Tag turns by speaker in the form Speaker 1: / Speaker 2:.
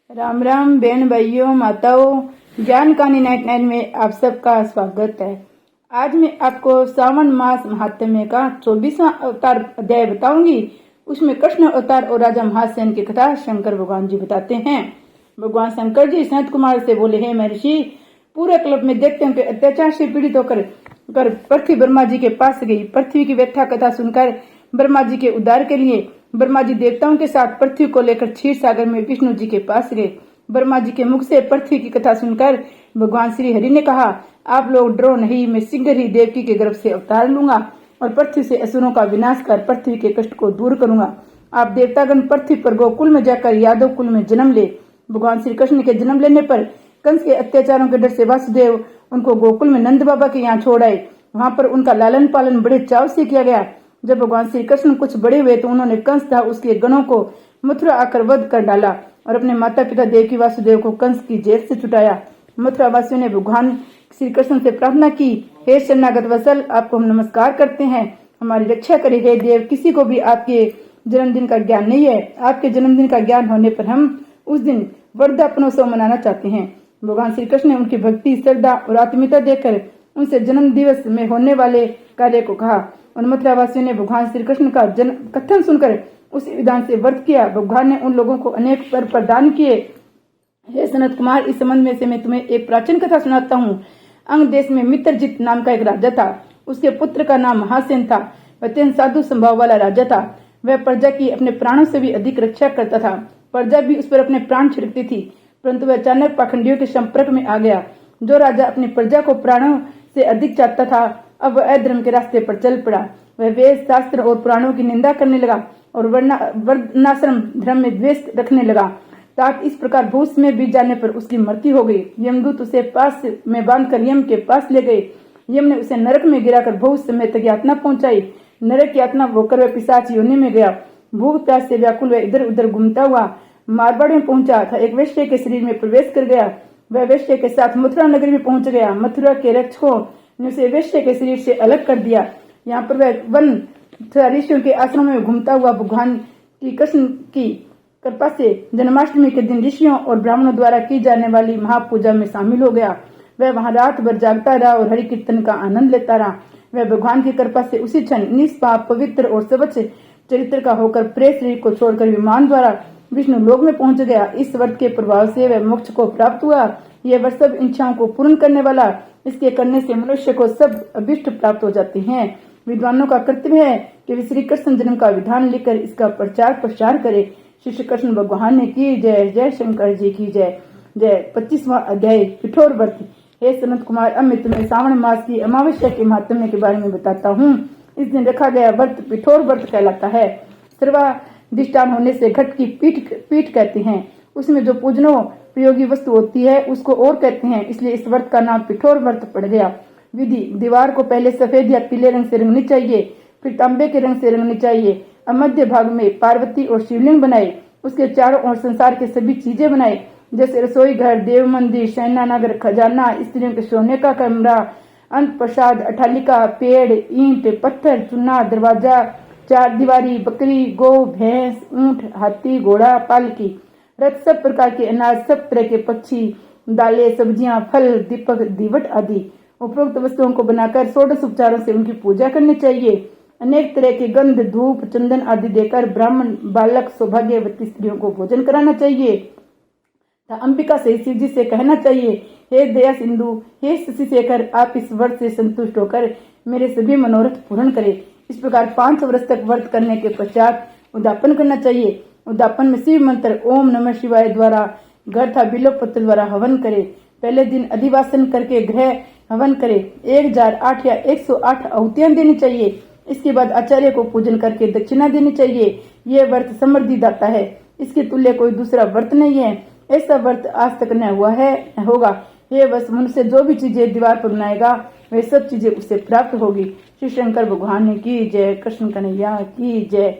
Speaker 1: राम राम बहन भाइयों माताओं, ज्ञान कहानी 99 में आप सबका स्वागत है। आज मैं आपको सावन मास महात्म्य का 24वां अवतार अध्याय बताऊंगी। उसमें कृष्ण अवतार और राजा महासेन की कथा शंकर भगवान जी बताते हैं। भगवान शंकर जी सनत कुमार से बोले, हे महर्षि, पूरे कल्प में देखते हैं कि अत्याचार से पीड़ित होकर पृथ्वी ब्रह्मा जी के पास गई। पृथ्वी की व्यथा कथा सुनकर ब्रह्मा जी के उद्धार के लिए ब्रह्मा जी देवताओं के साथ पृथ्वी को लेकर क्षीर सागर में विष्णु जी के पास गए। ब्रह्मा जी के मुख से पृथ्वी की कथा सुनकर भगवान श्री हरि ने कहा, आप लोग डरो नहीं, मैं शीघ्र ही देवकी के गर्भ से अवतार लूंगा और पृथ्वी से असुरों का विनाश कर पृथ्वी के कष्ट को दूर करूंगा। आप देवतागण पृथ्वी पर गोकुल में जाकर यादव कुल में जन्म ले। भगवान श्री कृष्ण के जन्म लेने पर कंस के अत्याचारों के डर से वासुदेव उनको गोकुल में नंद बाबा के यहाँ छोड़ आए। वहां पर उनका लालन पालन बड़े चाव से किया गया। जब भगवान श्री कृष्ण कुछ बड़े हुए तो उन्होंने कंस तथा उसके गणों को मथुरा आकर वध कर डाला और अपने माता पिता देवकी वासुदेव को कंस की जेल से छुटाया। मथुरा वासियों ने भगवान श्री कृष्ण से प्रार्थना की, हे शरणागत वत्सल, आपको हम नमस्कार करते हैं, हमारी रक्षा करे। हे देव, किसी को भी आपके जन्मदिन का ज्ञान नहीं है। आपके जन्मदिन का ज्ञान होने पर हम उस दिन वर्धापनोत्सव मनाना चाहते हैं। भगवान श्री कृष्ण ने उनकी भक्ति, श्रद्धा और आत्मीयता देखकर उनसे जन्म दिवस में होने वाले कार्य को कहा और मथुरा वासियों ने भगवान श्री कृष्ण का कथन सुनकर उस विधान से व्रत किया। भगवान ने उन लोगों को अनेक वर प्रदान किए। हे सनत कुमार, इस संबंध में से मैं तुम्हें एक प्राचीन कथा सुनाता हूँ। अंग देश में मित्रजित नाम का एक राजा था। उसके पुत्र का नाम महासेन था। वह अत्यंत साधु स्वभाव वाला राजा था। वह प्रजा की अपने प्राणों से भी अधिक रक्षा करता था। प्रजा भी उस पर अपने प्राण छिड़कती थी, परंतु वह अचानक पाखंडियों के संपर्क में आ गया। जो राजा अपनी प्रजा को प्राणों से अधिक चाहता था, अब वह अधर्म के रास्ते पर चल पड़ा। वह वेद शास्त्र और पुराणों की निंदा करने लगा और वर्णाश्रम धर्म में द्वेष रखने लगा। ताप इस प्रकार भूस में बीत जाने पर उसकी मृत्यु हो गई। यमदूत उसे पास में बांधकर यम के पास ले गए। यम ने उसे नरक में गिराकर बहुत समय तक यातना पहुंचाई। नरक यातना होकर वह पिशाच योनि में गया। भूख प्यास से व्याकुल वह इधर उधर घूमता हुआ मारवाड़ में पहुंचा था। एक वैश्य के शरीर में प्रवेश कर गया। वह वैश्य के साथ मथुरा नगरी में पहुंच गया। मथुरा के रक्षकों ने उसे वैश्य के शरीर से अलग कर दिया। यहाँ पर वह वन ऋषियों के आश्रम में घूमता हुआ भगवान की कृष्ण की कृपा से जन्माष्टमी के दिन ऋषियों और ब्राह्मणों द्वारा की जाने वाली महापूजा में शामिल हो गया। वह वहां रात भर जागता रहा और हरि कीर्तन का आनंद लेता रहा। वह भगवान की कृपा से उसी क्षण निष्पाप, पवित्र और स्वच्छ चरित्र का होकर प्रेत शरीर को छोड़कर विमान द्वारा विष्णु लोक में पहुंच गया। इस व्रत के प्रभाव से वह मोक्ष को प्राप्त हुआ। यह व्रत सब इच्छाओं को पूर्ण करने वाला, इसके करने से मनुष्य को सब अभिष्ट प्राप्त हो जाते हैं। विद्वानों का कर्तव्य है कि वे श्री कृष्ण जन्म का विधान लिखकर इसका प्रचार प्रसार करे। श्री कृष्ण भगवान ने की जय। जय शंकर जी की जय। जय। 25वां अध्याय पिठोर व्रत। हे सनत कुमार, अब मैं तुम्हें सावन मास की अमावस्या के महात्म्य के बारे में बताता हूँ। इस दिन रखा गया व्रत पिठोर व्रत कहलाता है। सर्वाधिष्ठान होने से घट की पीठ कहते हैं। उसमें जो पूजनो उपयोगी वस्तु होती है उसको और कहते हैं, इसलिए इस व्रत का नाम पिठोर व्रत पड़ गया। विधि: दीवार को पहले सफेद या पीले रंग से रंगनी चाहिए, फिर तांबे के रंग से रंगनी चाहिए। अब मध्य भाग में पार्वती और शिवलिंग बनाए। उसके चारों ओर संसार के सभी चीजें बनाए, जैसे रसोई घर, देव मंदिर, शयनानगर, खजाना, स्त्रियों के सोने का कमरा, अंत प्रसाद, अठालिका, पेड़, ईंट, पत्थर, चूना, दरवाजा, चार दीवारी, बकरी, गौ, भैंस, ऊंट, हाथी, घोड़ा, पालकी, रथ, सब प्रकार के अनाज, सब तरह के पक्षी, दालें, सब्जियां, फल, दीपक, दीवट आदि उपरोक्त वस्तुओं को बनाकर षोडश उपचारों से उनकी पूजा करनी चाहिए। अनेक तरह के गंध, धूप, चंदन आदि देकर ब्राह्मण, बालक, सौभाग्यवती स्त्रियों को भोजन कराना चाहिए। अंबिका से शिव जी से कहना चाहिए, हे दया सिंधु, हे शशि शेखर, आप इस व्रत से संतुष्ट होकर मेरे सभी मनोरथ पूर्ण करें। इस प्रकार 5 वर्ष तक व्रत करने के पश्चात उद्यापन करना चाहिए। उद्यापन में शिव मंत्र ओम नमः शिवाय द्वारा घर था बिल्व पत्र द्वारा हवन करे। पहले दिन अधिवासन करके ग्रह हवन करे। 1008 या 108 आहुतियां देनी चाहिए। इसके बाद आचार्य को पूजन करके दक्षिणा देनी चाहिए। यह व्रत समृद्धि दाता है। इसके तुल्य कोई दूसरा व्रत नहीं है। ऐसा व्रत आज तक न हुआ है न होगा। ये बस मनुष्य जो भी चीजें दीवार पर बनाएगा वे सब चीजें उससे प्राप्त होगी। श्री शंकर भगवान की जय। कृष्ण कन्हैया की जय।